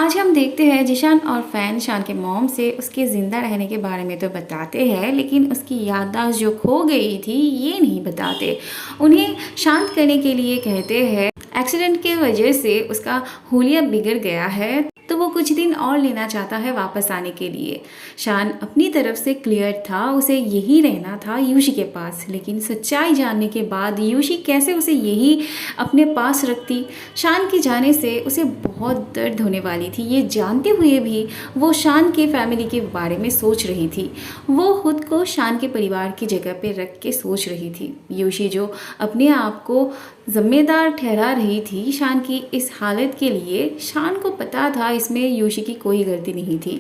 आज हम देखते हैं जिशान और फैन शान के मॉम से उसके ज़िंदा रहने के बारे में तो बताते हैं, लेकिन उसकी याददाश्त जो खो गई थी ये नहीं बताते। उन्हें शांत करने के लिए कहते हैं एक्सीडेंट के वजह से उसका हुलिया बिगड़ गया है, तो वो कुछ दिन और लेना चाहता है वापस आने के लिए। शान अपनी तरफ से क्लियर था, उसे यही रहना था यूशी के पास, लेकिन सच्चाई जानने के बाद यूशी कैसे उसे यही अपने पास रखती। शान के जाने से उसे बहुत दर्द होने वाली थी, ये जानते हुए भी वो शान के फैमिली के बारे में सोच रही थी। वो खुद को शान के परिवार की जगह पे रख के सोच रही थी। यूशी जो अपने आप को जिम्मेदार ठहरा रही थी शान की इस हालत के लिए, शान को पता था इसमें यूशी की कोई गलती नहीं थी,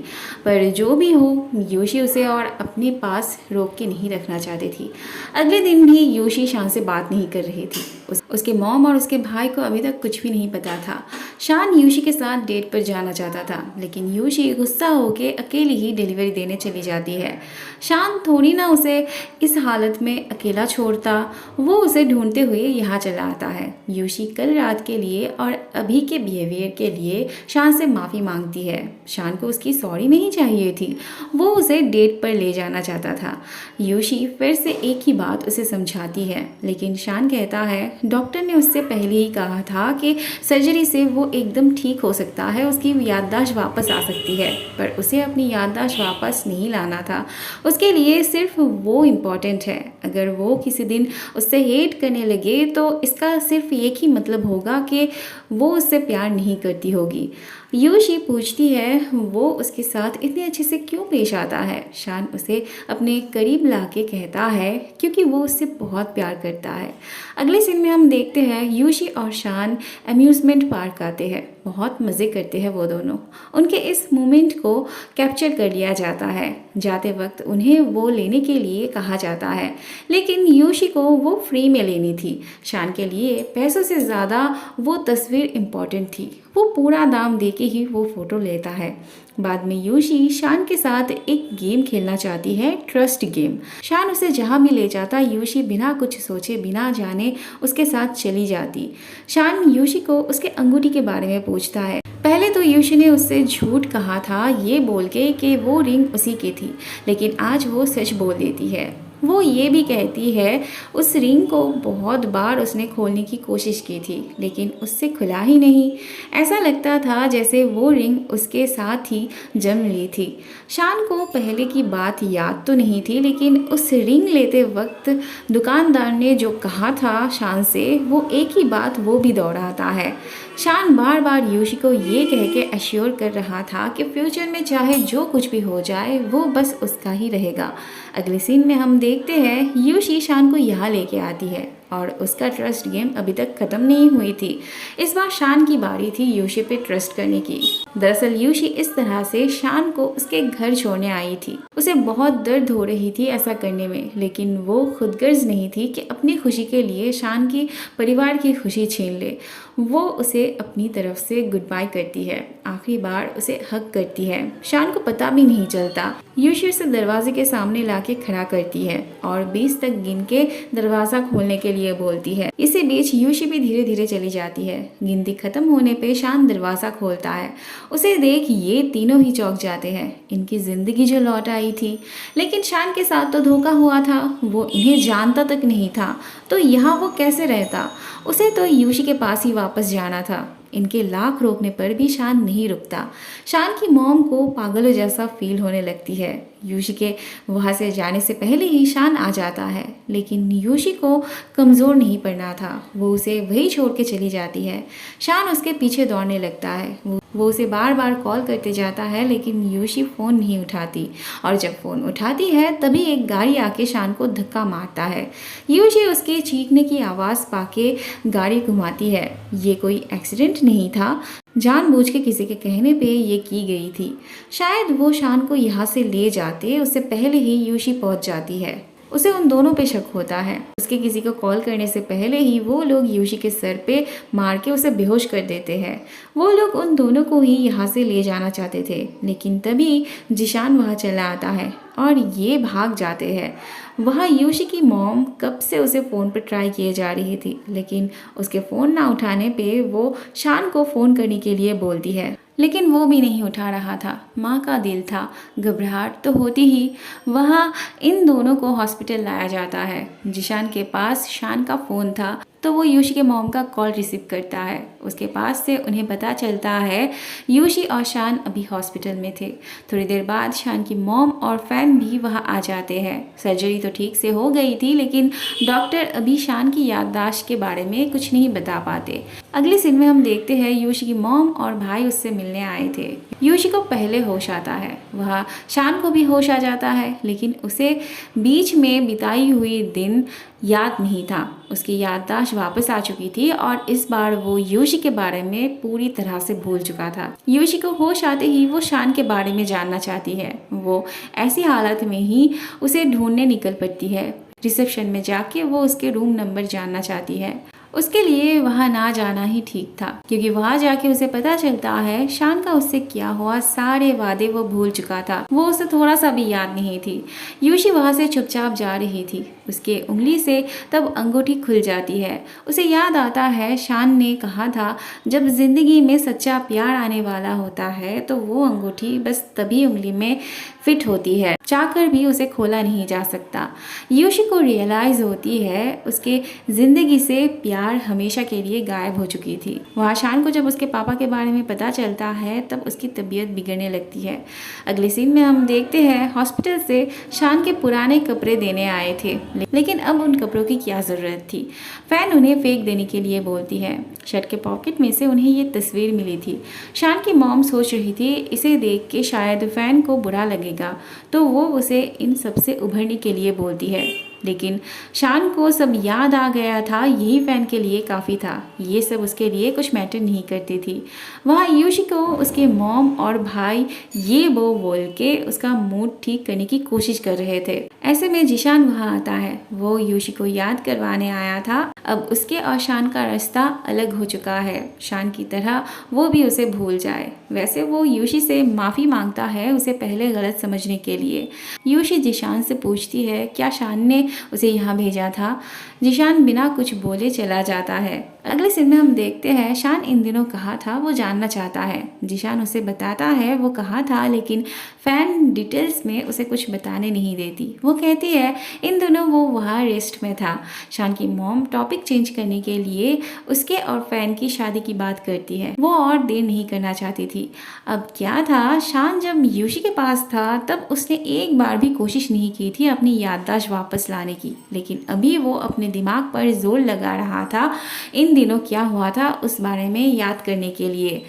पर जो भी हो यूशी उसे और अपने पास रोक के नहीं रखना चाहती थी। अगले दिन भी यूशी शान से बात नहीं कर रही थी। उसके मॉम और उसके भाई को अभी तक कुछ भी नहीं पता था। शान यूशी के साथ डेट पर जाना चाहता था, लेकिन यूशी गुस्सा होके अकेली ही डिलीवरी देने चली जाती है। शान थोड़ी ना उसे इस हालत में अकेला छोड़ता, वो उसे ढूंढते हुए यहाँ चला आता है। यूशी कल रात के लिए और अभी के बिहेवियर के लिए शान से माफ़ी मांगती है। शान को उसकी सॉरी नहीं चाहिए थी, वो उसे डेट पर ले जाना चाहता था। यूशी फिर से एक ही बात उसे समझाती है, लेकिन शान कहता है डॉक्टर ने उससे पहले ही कहा था कि सर्जरी से वो एकदम ठीक हो सकता है, उसकी याददाश्त वापस आ सकती है, पर उसे अपनी याददाश्त वापस नहीं लाना था। उसके लिए सिर्फ वो इम्पॉर्टेंट है। अगर वो किसी दिन उससे हेट करने लगे तो इसका सिर्फ एक ही मतलब होगा कि वो उससे प्यार नहीं करती होगी। यूशी पूछती है वो उसके साथ इतने अच्छे से क्यों पेश आता है। शान उसे अपने करीब लाके कहता है क्योंकि वो उससे बहुत प्यार करता है। अगले सीन में हम देखते हैं यूशी और शान अम्यूज़मेंट पार्क आते हैं। बहुत मज़े करते हैं वो दोनों। उनके इस मोमेंट को कैप्चर कर लिया जाता है। जाते वक्त उन्हें वो लेने के लिए कहा जाता है, लेकिन यूशी को वो फ्री में लेनी थी। शान के लिए पैसों से ज़्यादा वो तस्वीर इम्पॉर्टेंट थी। वो पूरा दाम दे के ही वो फ़ोटो लेता है। बाद में यूशी शान के साथ एक गेम खेलना चाहती है, ट्रस्ट गेम। शान उसे जहाँ भी ले जाता यूशी बिना कुछ सोचे बिना जाने उसके साथ चली जाती। शान यूशी को उसके अंगूठी के बारे में पूछता है। पहले तो यूशी ने उससे झूठ कहा था ये बोल के कि वो रिंग उसी की थी, लेकिन आज वो सच बोल देती है। वो ये भी कहती है उस रिंग को बहुत बार उसने खोलने की कोशिश की थी, लेकिन उससे खुला ही नहीं। ऐसा लगता था जैसे वो रिंग उसके साथ ही जम ली थी। शान को पहले की बात याद तो नहीं थी, लेकिन उस रिंग लेते वक्त दुकानदार ने जो कहा था शान से, वो एक ही बात वो भी दोहराता है। शान बार बार यूशी को ये कह के एश्योर कर रहा था कि फ्यूचर में चाहे जो कुछ भी हो जाए वो बस उसका ही रहेगा। अगले सीन में हम देखते हैं यूशी शान को यहाँ लेके आती है और उसका ट्रस्ट गेम अभी तक ख़त्म नहीं हुई थी। इस बार शान की बारी थी यूशी पे ट्रस्ट करने की। दरअसल यूशी इस तरह से शान को उसके घर छोड़ने आई थी। उसे बहुत दर्द हो रही थी ऐसा करने में, लेकिन वो खुदगर्ज नहीं थी कि अपनी खुशी के लिए शान की परिवार की खुशी छीन ले। वो उसे अपनी तरफ से गुड बाय करती है, आखिरी बार उसे हक करती है। शान को पता भी नहीं चलता। यूशी उसे दरवाजे के सामने लाके खड़ा करती है और 20 तक गिन के दरवाज़ा खोलने के लिए बोलती है। इसी बीच यूशी भी धीरे धीरे चली जाती है। गिनती खत्म होने पे शान दरवाज़ा खोलता है। उसे देख ये तीनों ही चौंक जाते हैं। इनकी ज़िंदगी जो लौट आई थी, लेकिन शान के साथ तो धोखा हुआ था, वो इन्हें जानता तक नहीं था, तो यहाँ वो कैसे रहता। उसे तो यूशी के पास ही वापस जाना था। इनके लाख रोकने पर भी शान नहीं रुकता। शान की मॉम को पागलों जैसा फील होने लगती है। यूशी के वहाँ से जाने से पहले ही शान आ जाता है, लेकिन यूशी को कमज़ोर नहीं पड़ना था। वो उसे वही छोड़ के चली जाती है। शान उसके पीछे दौड़ने लगता है। वो उसे बार बार कॉल करते जाता है, लेकिन यूशी फ़ोन नहीं उठाती, और जब फ़ोन उठाती है तभी एक गाड़ी आके शान को धक्का मारता है। यूशी उसके चीखने की आवाज़ पाके गाड़ी घुमाती है। ये कोई एक्सीडेंट नहीं था, जानबूझ के किसी के कहने पे ये की गई थी। शायद वो शान को यहाँ से ले जाते उससे पहले ही यूशी पहुँच जाती है। उसे उन दोनों पे शक होता है। उसके किसी को कॉल करने से पहले ही वो लोग यूशी के सर पे मार के उसे बेहोश कर देते हैं। वो लोग उन दोनों को ही यहाँ से ले जाना चाहते थे, लेकिन तभी जिशान वहाँ चला आता है और ये भाग जाते हैं। वहाँ यूशी की मॉम कब से उसे फ़ोन पर ट्राई किए जा रही थी, लेकिन उसके फ़ोन ना उठाने पे वो शान को फ़ोन करने के लिए बोलती है। लेकिन वो भी नहीं उठा रहा था। माँ का दिल था, घबराहट तो होती ही। वहाँ इन दोनों को हॉस्पिटल लाया जाता है। जिशान के पास शान का फ़ोन था, तो वो यूशी के मॉम का कॉल रिसीव करता है। उसके पास से उन्हें पता चलता है यूशी और शान अभी हॉस्पिटल में थे। थोड़ी देर बाद शान की मॉम और फैन भी वहाँ आ जाते हैं। सर्जरी तो ठीक से हो गई थी, लेकिन डॉक्टर अभी शान की याददाश्त के बारे में कुछ नहीं बता पाते। अगले सीन में हम देखते हैं यूशी की मॉम और भाई उससे मिलने आए थे। यूशी को पहले होश आता है, वह शान को भी होश आ जाता है, लेकिन उसे बीच में बिताई हुई दिन याद नहीं था। उसकी याददाश्त वापस आ चुकी थी और इस बार वो यूशी के बारे में पूरी तरह से भूल चुका था। यूशी को होश आते ही वो शान के बारे में जानना चाहती है। वो ऐसी हालत में ही उसे ढूंढने निकल पड़ती है। रिसेप्शन में जाके वो उसके रूम नंबर जानना चाहती है। उसके लिए वहाँ ना जाना ही ठीक था, क्योंकि वहाँ जाके उसे पता चलता है शान का उससे क्या हुआ, सारे वादे वो भूल चुका था। वो उसे थोड़ा सा भी याद नहीं थी। यूशी वहाँ से चुपचाप जा रही थी। उसके उंगली से तब अंगूठी खुल जाती है। उसे याद आता है शान ने कहा था, जब जिंदगी में सच्चा प्यार आने वाला होता है तो वो अंगूठी बस तभी उंगली में फिट होती है, चाहकर भी उसे खोला नहीं जा सकता। यूशी को रियलाइज होती है उसके जिंदगी से प्यार हमेशा के लिए गायब हो चुकी थी। वहाँ शान को जब उसके पापा के बारे में पता चलता है तब उसकी तबीयत बिगड़ने लगती है। अगले सीन में हम देखते हैं हॉस्पिटल से शान के पुराने कपड़े देने आए थे, लेकिन अब उन कपड़ों की क्या ज़रूरत थी। फैन उन्हें फेंक देने के लिए बोलती है। शर्ट के पॉकेट में से उन्हें ये तस्वीर मिली थी। शान की मॉम सोच रही थी इसे देख के शायद फैन को बुरा लगेगा, तो वो उसे इन सब से उभरने के लिए बोलती है। लेकिन शान को सब याद आ गया था, यही फैन के लिए काफ़ी था। ये सब उसके लिए कुछ मैटर नहीं करती थी। वहाँ यूशी को उसके मॉम और भाई ये वो बोल के उसका मूड ठीक करने की कोशिश कर रहे थे। ऐसे में जिशान वहाँ आता है। वो यूशी को याद करवाने आया था। अब उसके और शान का रास्ता अलग हो चुका है। शान की तरह वो भी उसे भूल जाए। वैसे वो यूशी से माफ़ी मांगता है उसे पहले गलत समझने के लिए। यूशी जिशान से पूछती है क्या शान ने उसे यहाँ भेजा था। जिशान बिना कुछ बोले चला जाता है। अगले सीन में हम देखते हैं शान इन दिनों कहाँ था वो जानना चाहता है। जिशान उसे बताता है वो कहाँ था, लेकिन फैन डिटेल्स में उसे कुछ बताने नहीं देती। वो कहती है इन दिनों वो वहाँ रेस्ट में था। शान की मॉम टॉपिक चेंज करने के लिए उसके और फैन की शादी की बात करती है। वो और देर नहीं करना चाहती थी। अब क्या था, शान जब यूशी के पास था तब उसने एक बार भी कोशिश नहीं की थी अपनी याददाश्त वापस लाने की, लेकिन अभी वो अपने दिमाग पर जोर लगा रहा था इन दिनों क्या हुआ था उस बारे में याद करने के लिए।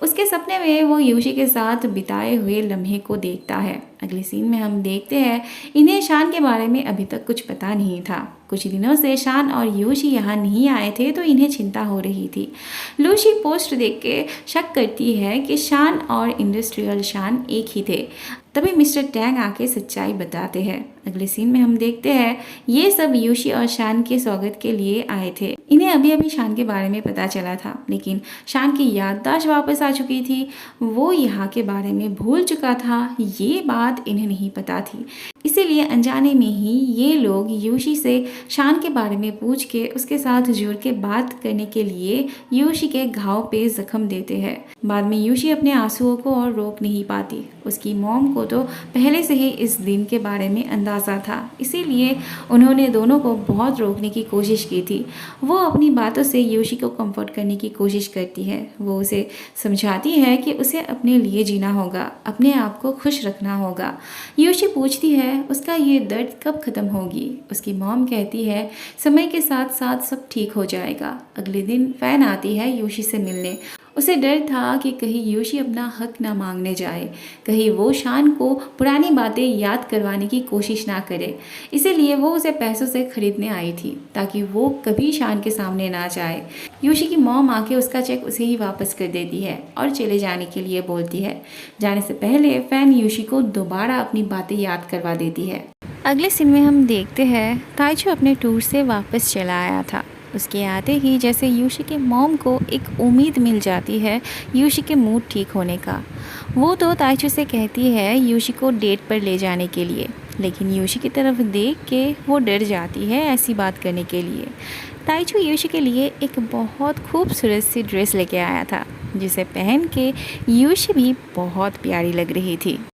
उसके सपने में वो यूशी के साथ बिताए हुए लम्हे को देखता है। अगले सीन में हम देखते हैं इन्हें शान के बारे में अभी तक कुछ पता नहीं था। कुछ दिनों से शान और यूशी यहाँ नहीं आए थे तो इन्हें चिंता हो रही थी। लूशी पोस्ट देख के शक करती है कि शान और इंडस्ट्रियल शान एक ही थे। तभी मिस्टर टैंग आके सच्चाई बताते हैं। अगले सीन में हम देखते हैं ये सब यूशी और शान के स्वागत के लिए आए थे। इन्हें अभी अभी शान के बारे में पता चला था, लेकिन शान की याददाश्त वापस आ चुकी थी। वो यहाँ के बारे में भूल चुका था, ये बात इन्हें नहीं पता थी। इसीलिए अनजाने में ही ये लोग यूशी से शान के बारे में पूछ के उसके साथ जुड़ के बात करने के लिए यूशी के घाव पे जख्म देते हैं। बाद में यूशी अपने आंसुओं को और रोक नहीं पाती। उसकी मॉम को तो पहले से ही इस दिन के बारे में अंदाज़ा था, इसीलिए उन्होंने दोनों को बहुत रोकने की कोशिश की थी। वो अपनी बातों से यूशी को कंफर्ट करने की कोशिश करती है। वो उसे समझाती है कि उसे अपने लिए जीना होगा, अपने आप को खुश रखना होगा। यूशी पूछती है उसका ये दर्द कब ख़त्म होगी। उसकी मॉम कहती है समय के साथ साथ सब ठीक हो जाएगा। अगले दिन फैन आती है यूशी से मिलने। उसे डर था कि कहीं यूशी अपना हक ना मांगने जाए, कहीं वो शान को पुरानी बातें याद करवाने की कोशिश ना करे। इसीलिए वो उसे पैसों से खरीदने आई थी ताकि वो कभी शान के सामने ना जाए। यूशी की मॉम आके उसका चेक उसे ही वापस कर देती है और चले जाने के लिए बोलती है। जाने से पहले फैन यूशी को दोबारा अपनी बातें याद करवा देती है। अगले सीन में हम देखते हैं ताइचू अपने टूर से वापस चला आया था। उसके आते ही जैसे यूशी के मॉम को एक उम्मीद मिल जाती है यूशी के मूड ठीक होने का। वो तो ताइचू से कहती है यूशी को डेट पर ले जाने के लिए, लेकिन यूशी की तरफ देख के वो डर जाती है ऐसी बात करने के लिए। ताइचू यूशी के लिए एक बहुत खूबसूरत सी ड्रेस लेके आया था। जिसे पहन के यूशी भी बहुत प्यारी लग रही थी।